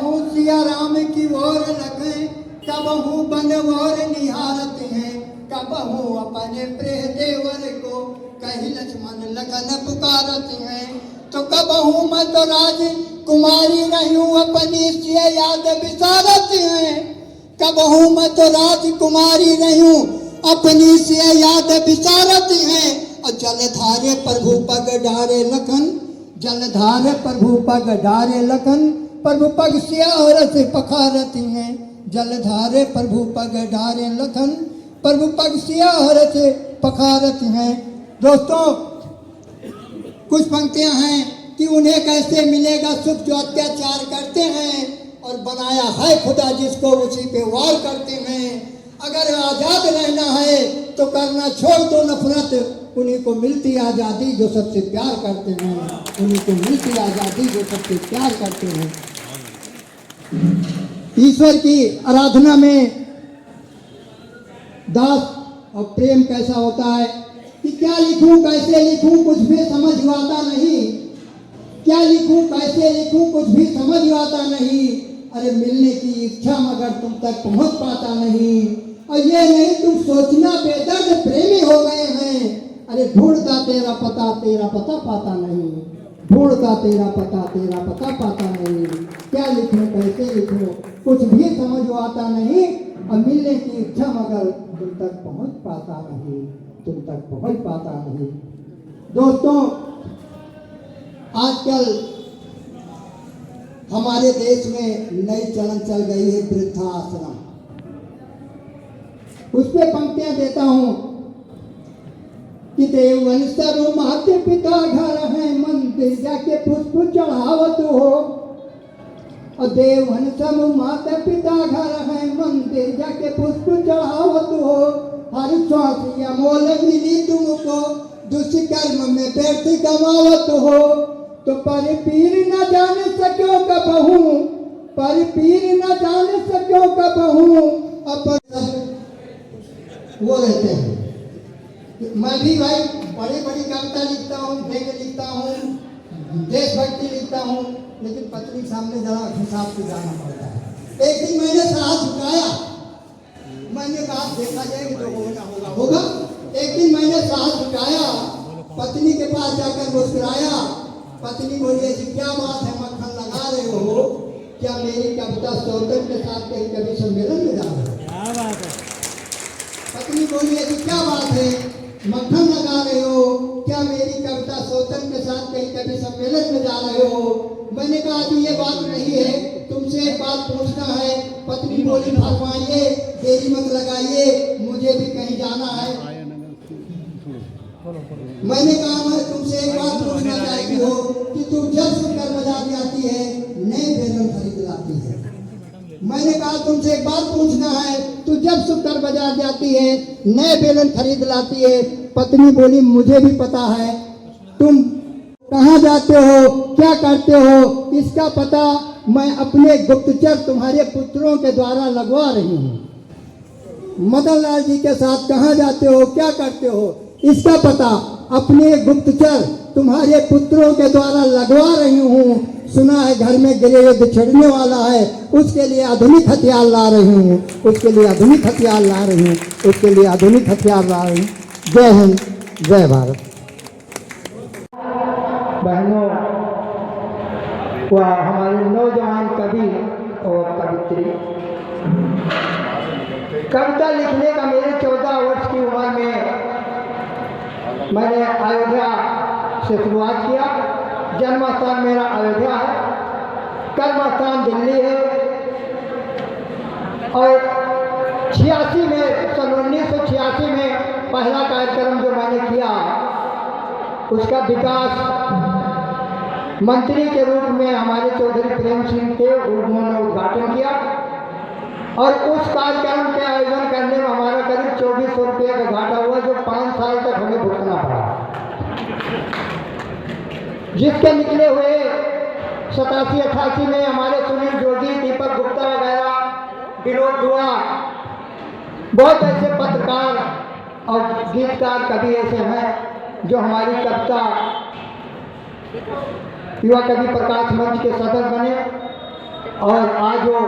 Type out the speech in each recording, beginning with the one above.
कबहू सिया राम की ओर लगे, कबहू बन और निहारत हैं, कबहू अपने प्रिय देवर को कही लक्ष्मण लगन पुकारत हैं। तो कबहू मैं तो राज कुमारी नहीं हूँ अपनी से याद विसारत हैं, कबहू मैं तो राजकुमारी नहीं हूँ अपनी से याद विसारत हैं। और जलधारे प्रभु पग डारे लखन, जलधारे प्रभु पग डारे लखन, प्रभु पग से औरत पखारत हैं। जलधारे प्रभु पग डारे लखन, प्रभु पग से औरत पखारत हैं। दोस्तों कुछ पंक्तियां हैं कि उन्हें कैसे मिलेगा सुख जो अत्याचार करते हैं, और बनाया है खुदा जिसको उसी पे वार करते हैं। अगर आजाद रहना है तो करना छोड़ दो नफरत, उन्हीं को मिलती आज़ादी जो सबसे प्यार करते हैं, उन्हीं को मिलती आज़ादी जो सबसे प्यार करते हैं। ईश्वर की आराधना में दास और प्रेम कैसा होता है कि क्या लिखूं कैसे लिखूं कुछ भी समझ आता नहीं, क्या लिखूं कैसे लिखूं कुछ भी समझ आता नहीं। अरे मिलने की इच्छा मगर तुम तक पहुंच पाता नहीं, और ये नहीं तुम सोचना बेदर्द प्रेमी हो गए हैं। अरे ढूंढता तेरा पता पाता नहीं, ढूंढता तेरा पता पाता नहीं। क्या लिखूं कैसे लिखूं कुछ भी समझ आता नहीं, और मिलने की इच्छा मगर तुम तक पहुंच पाता नहीं, तुम तक पहुंच पाता नहीं। दोस्तों आजकल हमारे देश में नई चलन चल गई है वृद्धाश्रम, उस पे पंक्तियां देता हूं कि देवन सब माते पिता घर है, मंदिर जाके पुष्प चढ़ावत हो। और देवन सब माता पिता घर है, मंदिर जाके पुष्प चढ़ावत हो। हर श्वास अमोल मिली तुमको, दुष्कर्म में व्यर्थ गवावत हो। तो पर पीर न जान सको कबहू, पर पीर न जान सको कबहू। अपन वो रहते हैं। मैं भी भाई बड़ी बड़ी कविता लिखता हूँ, व्यंग्य लिखता हूँ, देशभक्ति लिखता हूँ, लेकिन पत्नी सामने जरा हिसाब से जाना पड़ता है। एक दिन मैंने साथ झुकाया, मैंने कहा देखा जाएगा जो होगा होगा। एक दिन मैंने साथ झुकाया, पत्नी के पास जाकर मुस्कुराया। पत्नी बोली ऐसी क्या बात है मक्खन लगा रहे हो, क्या मेरी कविता सौतन के साथ कहीं कभी सम्मेलन में जा रहे हो? क्या बात है? पत्नी बोली ऐसी क्या बात है मक्खन लगा रहे हो, क्या मेरी कविता सौतन के साथ कहीं कभी सम्मेलन में जा रहे हो? मैंने कहा कि ये बात नहीं है, तुमसे एक बात पूछना है। पत्नी बोली फरमाइए, देरी मत लगाइए, मुझे भी कहीं जाना है। मैंने कहा मैं तुमसे एक बात पूछना चाहती हो कि तू जब सुनकर बजाती आती है नए बेलन खरीद लाती है। मैंने कहा तुमसे एक बात पूछना है, तू जब सुनकर बाजार जाती है नए बेलन खरीद लाती है। पत्नी बोली मुझे भी पता है, तुम कहाँ जाते हो क्या करते हो इसका पता मैं अपने गुप्तचर तुम्हारे पुत्रों के द्वारा लगवा रही हूँ। मदन लाल जी के साथ कहाँ जाते हो क्या करते हो इसका पता अपने गुप्तचर तुम्हारे पुत्रों के द्वारा लगवा रही हूँ। सुना है घर में गृह युद्ध छिड़ने वाला है, उसके लिए आधुनिक हथियार ला रही हूँ, उसके लिए आधुनिक हथियार ला रही हूँ, उसके लिए आधुनिक हथियार ला रही हूँ। जय हिंद जय भारत। बहनों व हमारे नौजवान कवि और कवित्री, कविता लिखने का मेरे 14 वर्ष की उम्र में मैंने अयोध्या से शुरुआत किया। जन्म स्थान मेरा अयोध्या है, कर्म स्थान दिल्ली है। और 86 में सन 1986 में पहला कार्यक्रम जो मैंने किया उसका विकास मंत्री के रूप में हमारे चौधरी प्रेम सिंह थे, उन्होंने उद्घाटन किया। और उस कार्यक्रम के आयोजन करने में हमारा करीब 2400 रुपये का घाटा हुआ, जो 5 साल तक हमें भुगतना पड़ा। जिसके निकले हुए 87-88 में हमारे सुनील जोगी, दीपक गुप्ता वगैरह, विनोद दुआ, बहुत ऐसे पत्रकार और गीतकार कवि ऐसे हैं जो हमारी कविता युवा कवि प्रकाश मंच के सदस्य बने। और आज वो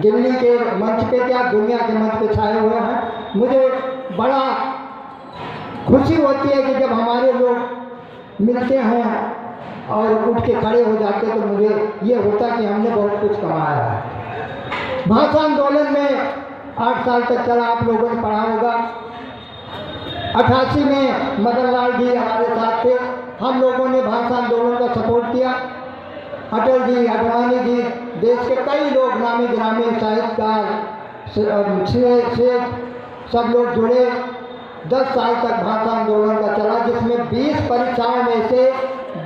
दिल्ली के मंच पे क्या दुनिया के मंच पे छाए हुए हैं। मुझे बड़ा खुशी होती है कि जब हमारे लोग मिलते हैं और उठ के खड़े हो जाते तो मुझे ये होता कि हमने बहुत कुछ कमाया है। भाषा आंदोलन में 8 साल तक चला, आप लोगों ने पढ़ा होगा। 88 में मदन लाल जी हमारे साथ थे, हम लोगों ने भाषा आंदोलन का सपोर्ट किया। अटल जी, अडवाणी जी, देश के कई लोग, नामी गिरामी साहित्यकार, सब लोग जुड़े। 10 साल तक भाषा आंदोलन का चला, जिसमें 20 परीक्षाओं में से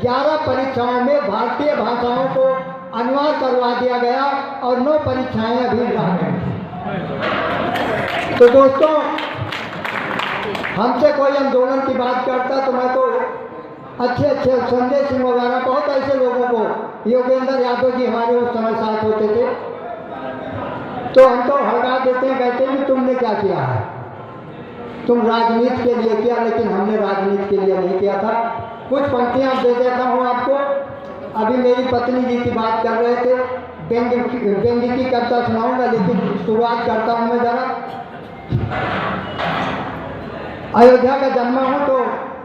11 परीक्षाओं में भारतीय भाषाओं को अनिवार्य करवा दिया गया और 9 परीक्षाएं अभी रह गई। तो दोस्तों, हमसे कोई आंदोलन की बात करता तो मैं तो अच्छे अच्छे संजय सिंह वगैरह बहुत ऐसे लोगों को, योगेंद्र यादव जी हमारे उस समय साथ होते थे, तो हम तो हटा देते हैं, कहते हैं कि तुमने क्या किया है, तुम राजनीति के लिए किया, लेकिन हमने राजनीति के लिए नहीं किया था। कुछ पंक्तियां दे देता हूँ आपको। अभी मेरी पत्नी जी की बात कर रहे थे, व्यंग्य की कविता सुनाऊंगा, लेकिन शुरुआत करता हूँ मैं जरा। अयोध्या का जन्मा हूँ तो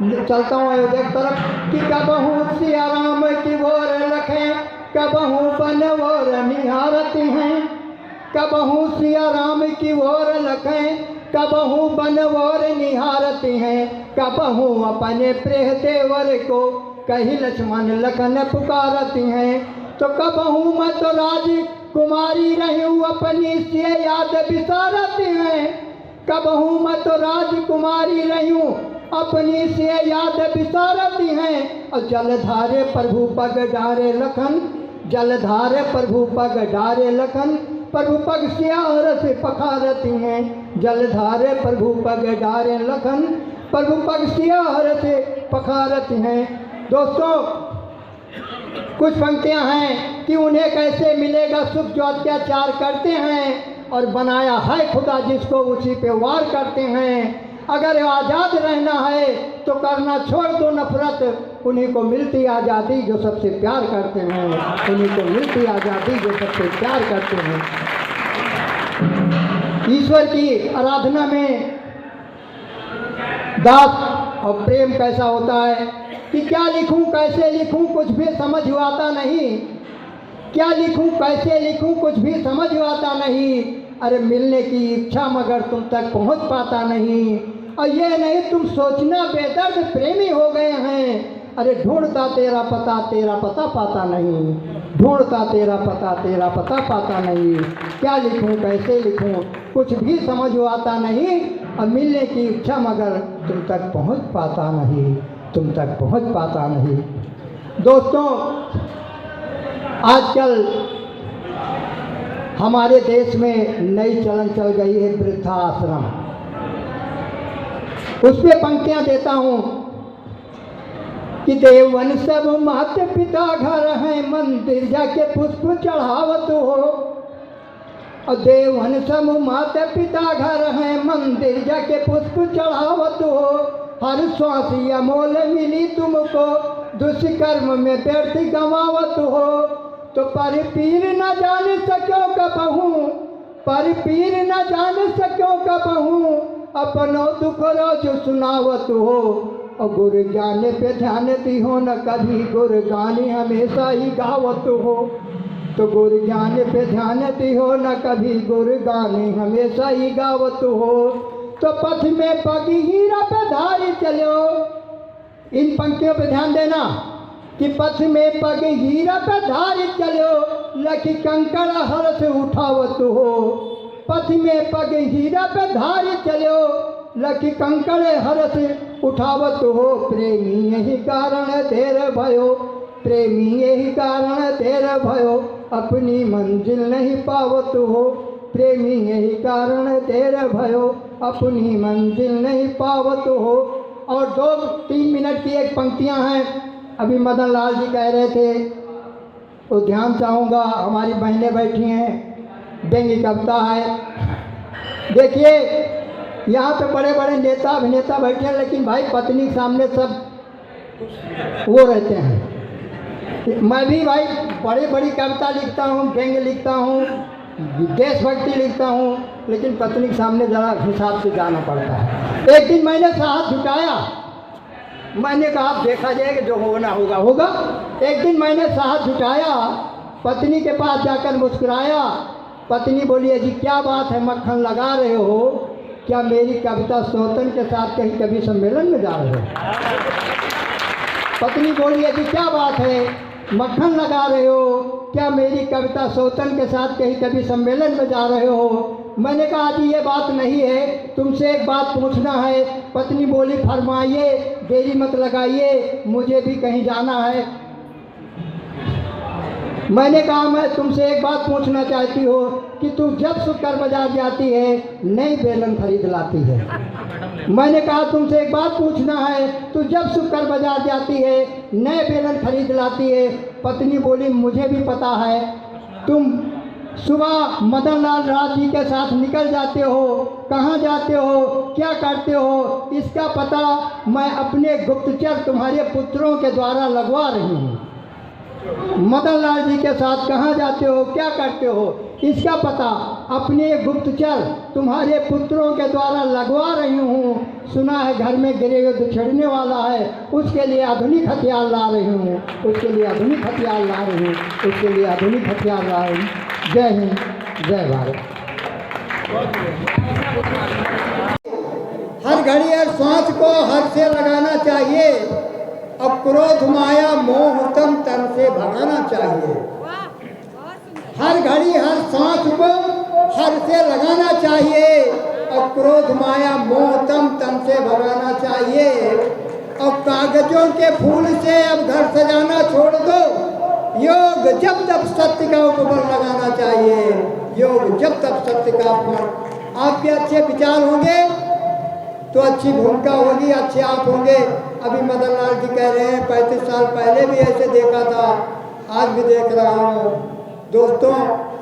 चलता हूँ अयोध्या की तरफ कि कबहू सिया राम की ओर लखें, कबहू बन और निहारती हैं, कबहू सिया राम की ओर लखें, कबहू बन और निहारती हैं, कबहू अपने प्रेह देवर को कही लक्ष्मण लखन पुकारती हैं। तो कबहू मैं तो राजकुमारी रही हूँ, अपनी से याद बिसारती हैं, कबहू मैं तो राजकुमारी रही हूँ, अपनी से याद बिसारती हैं। और जलधारे प्रभु पग डारे लखन, जलधारे प्रभु पग डारे लखन, प्रभु पग सियार से पखारती हैं, जलधारे प्रभु पग डारे लखन, प्रभु पग सियार से पखारती हैं। दोस्तों, कुछ पंक्तियां हैं कि उन्हें कैसे मिलेगा सुख जो अत्याचार करते हैं, और बनाया है खुदा जिसको उसी पे वार करते हैं। अगर आज़ाद रहना है तो करना छोड़ दो नफरत, उन्हीं को मिलती आज़ादी जो सबसे प्यार करते हैं, उन्हीं को मिलती आज़ादी जो सबसे प्यार करते हैं। ईश्वर की आराधना में दास और प्रेम कैसा होता है कि क्या लिखूं कैसे लिखूं कुछ भी समझ आता नहीं, क्या लिखूं कैसे लिखूं कुछ भी समझ आता नहीं, अरे मिलने की इच्छा मगर तुम तक पहुंच पाता नहीं। और ये नहीं तुम सोचना बेदर्द प्रेमी हो गए हैं, अरे ढूंढता तेरा पता पाता नहीं, ढूंढता तेरा पता पाता नहीं। क्या लिखूं कैसे लिखूं कुछ भी समझ आता नहीं, और मिलने की इच्छा मगर तुम तक पहुंच पाता नहीं, तुम तक पहुंच पाता नहीं। दोस्तों, आजकल हमारे देश में नई चलन चल गई है वृद्धाश्रम। उस पर पंक्तियां देता हूँ कि देवन सब माता पिता घर हैं, मंदिर जाके पुष्प चढ़ावत हो। और देवन सब माता पिता घर हैं, मंदिर जाके पुष्प चढ़ावत हो। हर श्वास अमोल मिली तुमको, दुष्कर्म में व्यर्थ गंवावत हो। तो पर पीर न जान सको कबहू, पर पीर न जान सको कबहू, अपनो दुख रोज सुनावत हो। और गुरु ज्ञान पे ध्यान दी हो न कभी, गुरु गानी हमेशा ही गावत हो। तो गुरु ज्ञान पे ध्यान दी हो न कभी, गुरु गानी हमेशा ही गावत हो। तो पथ में पगी हीरा पे धारी चलो, इन पंक्तियों पे ध्यान देना कि पथ में पग हीरा पे धारी चलो, लखी कंकड़ हर से उठावत हो। पथ में पग हीरा पे धारी चलो, लखी कंकड़ हर से उठावत हो। प्रेमी यही कारण देर भयो, प्रेमी यही कारण देर भयो, अपनी मंजिल नहीं पावत हो। प्रेमी यही कारण देर भयो, अपनी मंजिल नहीं पावत हो। और 2-3 मिनट की एक पंक्तियां हैं, अभी मदन लाल जी कह रहे थे, तो ध्यान चाहूँगा, हमारी बहनें बैठी हैं, व्यंग्य कविता है। देखिए, यहाँ पे बड़े बड़े नेता अभिनेता बैठे हैं, लेकिन भाई पत्नी के सामने सब वो रहते हैं, मैं भी भाई बड़ी बड़ी कविता लिखता हूँ, व्यंग लिखता हूँ, देशभक्ति लिखता हूँ, लेकिन पत्नी के सामने ज़रा हिसाब से जाना पड़ता है। एक दिन मैंने हाथ झुकाया, मैंने कहा आप देखा जाएगा, जो होना होगा होगा। एक दिन मैंने हाथ झुकाया, पत्नी के पास जाकर मुस्कुराया। पत्नी बोली, अजी क्या बात है, मक्खन लगा रहे हो क्या? मेरी कविता सौतन के साथ कहीं कभी सम्मेलन में जा रहे हो? पत्नी बोली, अजी क्या बात है, मक्खन लगा रहे हो क्या? मेरी कविता सौतन के साथ कहीं कभी सम्मेलन में जा रहे हो? मैंने कहा जी ये बात नहीं है, तुमसे एक बात पूछना है। पत्नी बोली, फरमाइए, देरी मत लगाइए, मुझे भी कहीं जाना है। मैंने कहा मैं तुमसे एक बात पूछना चाहती हो कि तू जब शुक्र बाजार जाती है नई बेलन खरीद लाती है। मैंने कहा तुमसे एक बात पूछना है, तू जब शुक्र बाजार जाती है नए बेलन खरीद लाती है। पत्नी बोली, मुझे भी पता है, तुम सुबह मदन लाल राज जी के साथ निकल जाते हो, कहाँ जाते हो, क्या करते हो, इसका पता मैं अपने गुप्तचर तुम्हारे पुत्रों के द्वारा लगवा रही हूँ। मदन लाल जी के साथ कहाँ जाते हो, क्या करते हो, इसका पता अपने गुप्तचर तुम्हारे पुत्रों के द्वारा लगवा रही हूँ। सुना है घर में गिरे हुए बिछड़ने वाला है, उसके लिए आधुनिक हथियार ला रही हूँ, उसके लिए आधुनिक हथियार ला रही हूँ, उसके लिए आधुनिक हथियार ला रही हूँ। जय हिंद, जय भारत। हर घड़ी हर सांस को हर से लगाना चाहिए, अब क्रोध माया मोह तम तन से भगाना चाहिए। हर घड़ी हर सांस को हर से लगाना चाहिए, अब क्रोध माया मोह तम तन से भगाना चाहिए। अब कागजों के फूल से अब घर सजाना छोड़ दो, योग जब तब सत्य का उपबल लगाना चाहिए, योग जब तब सत्य का उपबल। आपके अच्छे विचार होंगे तो अच्छी भूमिका होगी, अच्छे आप होंगे। अभी मदन लाल जी कह रहे हैं 35 साल पहले भी ऐसे देखा था, आज भी देख रहा हूँ। दोस्तों,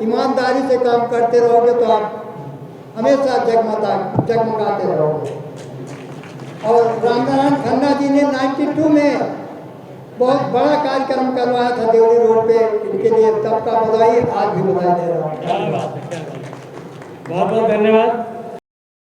ईमानदारी से काम करते रहोगे तो आप हमेशा जगमगाते रहोगे। और रामनारायण खन्ना जी ने 92 में बहुत बड़ा कार्यक्रम करवाया था देवली रोड पे, इनके लिए तब का बधाई, आज भी बधाई दे रहा हूँ। बहुत बहुत धन्यवाद।